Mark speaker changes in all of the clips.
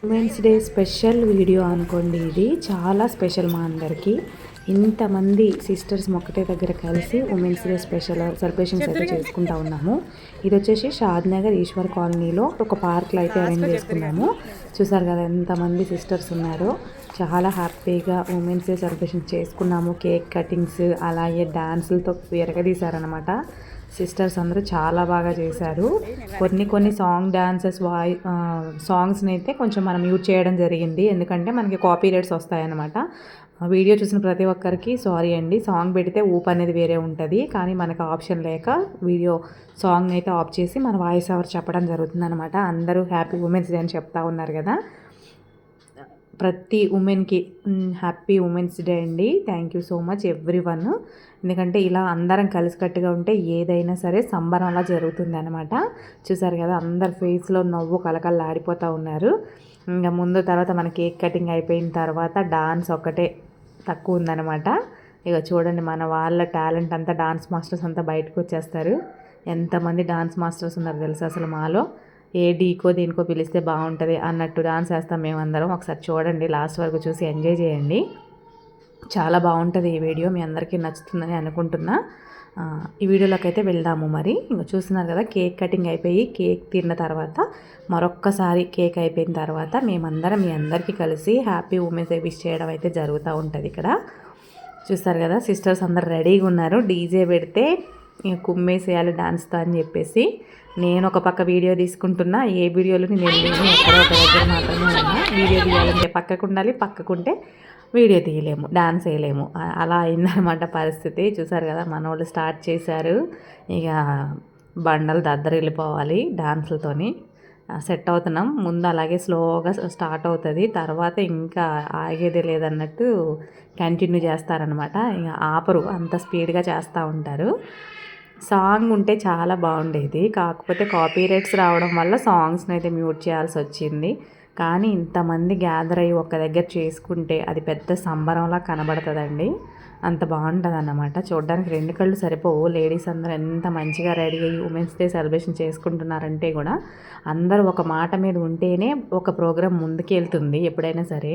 Speaker 1: Women's day special video అనుకోండి. ఇది చాలా స్పెషల్ మా అందరికీ. ఇంతమంది సిస్టర్స్ ఒకటే దగ్గర కలిసి ఉమెన్స్ డే స్పెషల్ సెలబ్రేషన్స్ అయితే చేసుకుంటా ఉన్నాము. ఇది వచ్చేసి షాద్నగర్ ఈశ్వర్ కాలనీలో ఒక పార్క్లో అయితే అరేంజ్ చేసుకున్నాము. చూసారు కదా ఎంతమంది సిస్టర్స్ ఉన్నారో. చాలా హ్యాపీగా ఉమెన్స్ డే సెలబ్రేషన్ చేసుకున్నాము. కేక్ కటింగ్స్ అలాగే డ్యాన్సులతో ఎరగదీశారనమాట. సిస్టర్స్ అందరూ చాలా బాగా చేశారు. కొన్ని డాన్సెస్ సాంగ్స్ని అయితే కొంచెం మనం మ్యూట్ చేయడం జరిగింది. ఎందుకంటే మనకి కాపీ రైట్స్ వస్తాయన్నమాట. వీడియో చూసిన ప్రతి ఒక్కరికి సారీ అండి. సాంగ్ పెడితే ఊప్ అనేది వేరే ఉంటుంది, కానీ మనకు ఆప్షన్ లేక వీడియో సాంగ్ అయితే ఆఫ్ చేసి మన వాయిస్ ఓవర్ చెప్పడం జరుగుతుందన్నమాట. అందరూ హ్యాపీ ఉమెన్స్ డే అని చెప్తా ఉన్నారు కదా. ప్రతి ఉమెన్కి హ్యాపీ ఉమెన్స్ డే అండి. Thank you so much every one. ఎందుకంటే ఇలా అందరం కలిసికట్టుగా ఉంటే ఏదైనా సరే సంబరంలా జరుగుతుంది అనమాట. చూసారు కదా అందరు ఫేస్లో నవ్వు కలకల్లాడిపోతూ ఉన్నారు. ఇంకా ముందు తర్వాత మన కేక్ కటింగ్ అయిపోయిన తర్వాత డాన్స్ ఒక్కటే తక్కువ ఉందన్నమాట. ఇక చూడండి మన వాళ్ళ టాలెంట్ అంతా డాన్స్ మాస్టర్స్ అంతా బయటకు వచ్చేస్తారు. ఎంతమంది డాన్స్ మాస్టర్స్ ఉన్నారు తెలుసు అసలు మాలో. ఏ డీకో దీనికో పిలిస్తే బాగుంటుంది అన్నట్టు డాన్స్ వేస్తాం మేమందరం. ఒకసారి చూడండి, లాస్ట్ వరకు చూసి ఎంజాయ్ చేయండి. చాలా బాగుంటుంది ఈ వీడియో, మీ అందరికీ నచ్చుతుందని అనుకుంటున్నా. ఈ వీడియోలోకి అయితే వెళ్దాము. మరి ఇంకా చూస్తున్నారు కదా కేక్ కటింగ్ అయిపోయి కేక్ తిన్న తర్వాత మరొక్కసారి కేక్ అయిపోయిన తర్వాత మేమందరం మీ అందరికీ కలిసి హ్యాపీ ఉమెన్స్ డే విష్ చేయడం అయితే జరుగుతూ ఉంటుంది ఇక్కడ. చూస్తారు కదా సిస్టర్స్ అందరు రెడీగా ఉన్నారు. డీజే పెడితే కుమ్మేసేయాలి డాన్స్తో అని చెప్పేసి నేను ఒక పక్క వీడియో తీసుకుంటున్నా. ఏ వీడియోలో నేను ఎక్కడో ఒక దగ్గర మాత్రమే ఉన్నా. వీడియో తీయాలంటే పక్కకు ఉండాలి, పక్కకుంటే వీడియో తీయలేము, డాన్స్ వేయలేము. అలా అయిందనమాట పరిస్థితి. చూసారు కదా మన వాళ్ళు స్టార్ట్ చేశారు. ఇక బండలు దద్దరిల్లిపోవాలి డాన్సులతోని. సెట్ అవుతున్నాం. ముందు అలాగే స్లోగా స్టార్ట్ అవుతుంది, తర్వాత ఇంకా ఆగేదే లేదన్నట్టు కంటిన్యూ చేస్తారనమాట. ఇక ఆపరు, అంత స్పీడ్గా చేస్తూ ఉంటారు. సాంగ్ ఉంటే చాలా బాగుండేది, కాకపోతే కాపీ రైట్స్ రావడం వల్ల సాంగ్స్ని అయితే మ్యూట్ చేయాల్సి వచ్చింది. కానీ ఇంతమంది గ్యాదర్ అయ్యి ఒక దగ్గర చేసుకుంటే అది పెద్ద సంబరంలా కనబడుతుందండి. అంత బాగుంటుంది అన్నమాట. చూడడానికి రెండు కళ్ళు సరిపోవు. లేడీస్ అందరూ ఎంత మంచిగా రెడీ అయ్యి ఉమెన్స్ డే సెలబ్రేషన్ చేసుకుంటున్నారంటే కూడా అందరూ ఒక మాట మీద ఉంటేనే ఒక ప్రోగ్రాం ముందుకు వెళ్తుంది ఎప్పుడైనా సరే.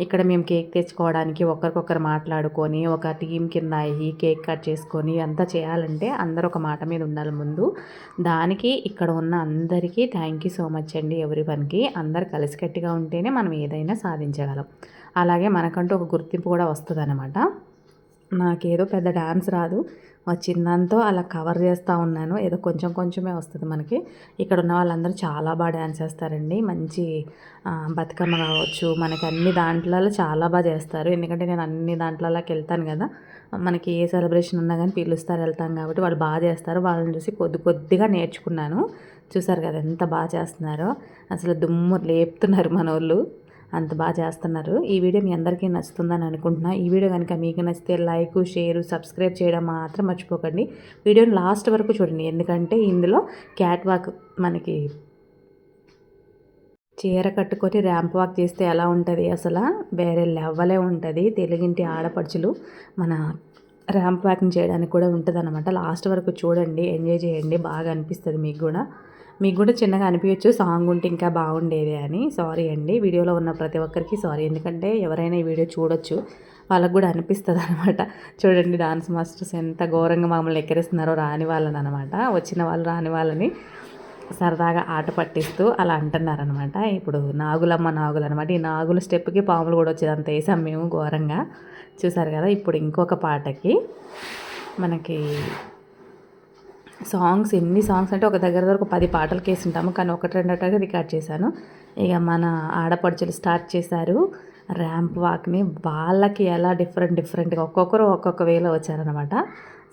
Speaker 1: ఇక్కడ మేము కేక్ తెచ్చుకోవడానికి ఒకరికొకరు మాట్లాడుకొని ఒక టీం కింద అయ్యి కేక్ కట్ చేసుకొని అంతా చేయాలంటే అందరూ ఒక మాట మీద ఉండాలి ముందు. దానికి ఇక్కడ ఉన్న అందరికీ థ్యాంక్ యూ సో మచ్ అండి. ఎవ్రీవన్కి అందరు కలిసికట్టుగా ఉంటేనే మనం ఏదైనా సాధించగలం. అలాగే మనకంటూ ఒక గుర్తింపు కూడా వస్తుంది అన్నమాట. నాకేదో పెద్ద డాన్స్ రాదు, వచ్చిందంతో అలా కవర్ చేస్తూ ఉన్నాను. ఏదో కొంచెం కొంచెమే వస్తుంది మనకి. ఇక్కడ ఉన్న వాళ్ళందరూ చాలా బాగా డ్యాన్స్ చేస్తారండి. మంచి బతుకమ్మ కావచ్చు, మనకి అన్ని దాంట్లలో చాలా బాగా చేస్తారు. ఎందుకంటే నేను అన్ని దాంట్లలోకి వెళ్తాను కదా. మనకి ఏ సెలబ్రేషన్ ఉన్నా కానీ పిలుస్తారు, వెళ్తాం కాబట్టి వాళ్ళు బాగా చేస్తారు. వాళ్ళని చూసి కొద్దిగా నేర్చుకున్నాను. చూసారు కదా ఎంత బాగా చేస్తున్నారో. అసలు దుమ్ము లేపుతున్నారు మన వాళ్ళు, అంత బాగా చేస్తున్నారు. ఈ వీడియో మీ అందరికీ నచ్చుతుందని అనుకుంటున్నా. ఈ వీడియో కనుక మీకు నచ్చితే లైక్, షేర్, సబ్స్క్రైబ్ చేయడం మాత్రం మర్చిపోకండి. వీడియోని లాస్ట్ వరకు చూడండి, ఎందుకంటే ఇందులో క్యాట్ వాక్ మనకి చీర కట్టుకొని ర్యాంప్ వాక్ చేస్తే ఎలా ఉంటుంది అసలు వేరే లెవలే ఉంటుంది. తెలుగింటి ఆడపడుచులు మన ర్యాంప్ వాకింగ్ చేయడానికి కూడా ఉంటుంది అనమాట. లాస్ట్ వరకు చూడండి, ఎంజాయ్ చేయండి, బాగా అనిపిస్తుంది మీకు కూడా చిన్నగా అనిపించచ్చు సాంగ్ ఉంటే ఇంకా బాగుండేది అని. సారీ అండి, వీడియోలో ఉన్న ప్రతి ఒక్కరికి సారీ. ఎందుకంటే ఎవరైనా ఈ వీడియో చూడొచ్చు, వాళ్ళకు కూడా అనిపిస్తుంది అనమాట. చూడండి డాన్స్ మాస్టర్స్ ఎంత ఘోరంగా మమ్మల్ని ఎక్కిరిస్తున్నారో రాని వాళ్ళని అనమాట. వచ్చిన వాళ్ళు రాని వాళ్ళని సరదాగా ఆట పట్టిస్తూ అలా అంటున్నారనమాట. ఇప్పుడు నాగులు అనమాట. ఈ నాగుల స్టెప్కి పాములు కూడా వచ్చేది, అంత వేసాం మేము ఘోరంగా. చూసారు కదా. ఇప్పుడు ఇంకొక పాటకి మనకి సాంగ్స్ ఎన్ని సాంగ్స్ అంటే ఒక దగ్గర ఒక 10 పాటలకి వేసి ఉంటాము, కానీ ఒకటి రెండు అట్టగా రికార్డ్ చేశాను. ఇక మన ఆడపడుచులు స్టార్ట్ చేశారు ర్యాంప్ వాక్ని. వాళ్ళకి ఎలా డిఫరెంట్గా ఒక్కొక్కరు ఒక్కొక్క వేలో వచ్చారనమాట.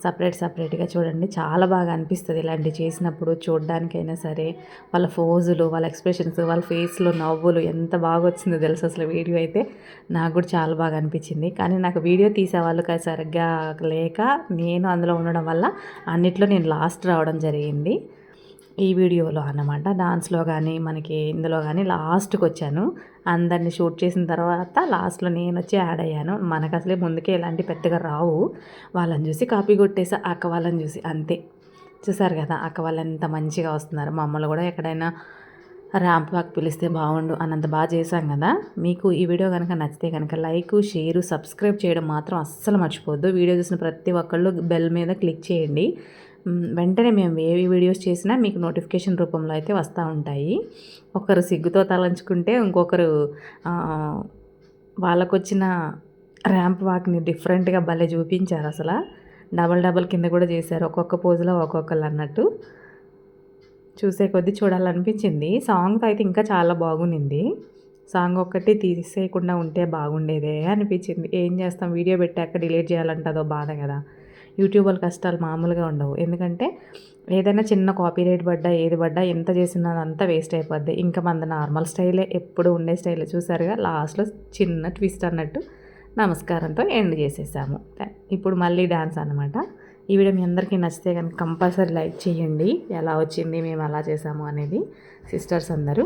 Speaker 1: సపరేట్గా చూడండి, చాలా బాగా అనిపిస్తుంది ఇలాంటివి చేసినప్పుడు. చూడడానికైనా సరే వాళ్ళ ఫోజులు, వాళ్ళ ఎక్స్ప్రెషన్స్, వాళ్ళ ఫేస్లో నవ్వులు ఎంత బాగా వచ్చిందో తెలుసు అసలు. వీడియో అయితే నాకు కూడా చాలా బాగా అనిపించింది. కానీ నాకు వీడియో తీసేవాళ్ళు సరిగ్గా లేక నేను అందులో ఉండడం వల్ల అన్నిట్లో నేను లాస్ట్ రావడం జరిగింది ఈ వీడియోలో అన్నమాట. డాన్స్లో కానీ మనకి ఇందులో కానీ లాస్ట్కి వచ్చాను. అందరిని షూట్ చేసిన తర్వాత లాస్ట్లో నేను వచ్చి యాడ్ అయ్యాను. మనకు అసలే ముందుకే ఇలాంటి పెద్దగా రావు. వాళ్ళని చూసి కాపీ కొట్టేసా, అక్క వాళ్ళని చూసి అంతే. చూసారు కదా అక్క వాళ్ళు ఎంత మంచిగా వస్తున్నారు. మమ్మల్ని కూడా ఎక్కడైనా ర్యాంప్ వాక్ పిలిస్తే బాగుండు అన్నంత బాగా చేశాం కదా. మీకు ఈ వీడియో కనుక నచ్చితే కనుక లైక్, షేరు, సబ్స్క్రైబ్ చేయడం మాత్రం అస్సలు మర్చిపోద్దు. వీడియో చూసిన ప్రతి ఒక్కళ్ళు బెల్ మీద క్లిక్ చేయండి. వెంటనే మేము ఏ వీడియోస్ చేసినా మీకు నోటిఫికేషన్ రూపంలో అయితే వస్తూ ఉంటాయి. ఒకరు సిగ్గుతో తలంచుకుంటే ఇంకొకరు వాళ్ళకొచ్చిన ర్యాంప్ వాక్ని డిఫరెంట్గా భలే చూపించారు. అసలు డబల్ కింద కూడా చేశారు, ఒక్కొక్క పోజులో ఒక్కొక్కరు అన్నట్టు. చూసే కొద్దీ చూడాలనిపించింది. సాంగ్తో అయితే ఇంకా చాలా బాగుంది. సాంగ్ ఒక్కటి తీసేయకుండా ఉంటే బాగుండేదే అనిపించింది. ఏం చేస్తాం, వీడియో పెట్టాక డిలీట్ చేయాలంటే అదో బాధ కదా. యూట్యూబ్ వాళ్ళ కష్టాలు మామూలుగా ఉండవు. ఎందుకంటే ఏదైనా చిన్న కాపీరైట్ పడ్డా ఏది పడ్డా ఎంత చేసినా అదంతా వేస్ట్ అయిపోద్ది. ఇంకా మన నార్మల్ స్టైలే, ఎప్పుడు ఉండే స్టైలే. చూసారుగా లాస్ట్లో చిన్న ట్విస్ట్ అన్నట్టు నమస్కారంతో ఎండ్ చేసేసాము. ఇప్పుడు మళ్ళీ డ్యాన్స్ అనమాట. ఈ వీడియో మీ అందరికీ నచ్చితే కనుక కంపల్సరీ లైక్ చేయండి. ఎలా వచ్చింది, మేము ఎలా చేసాము అనేది సిస్టర్స్ అందరూ.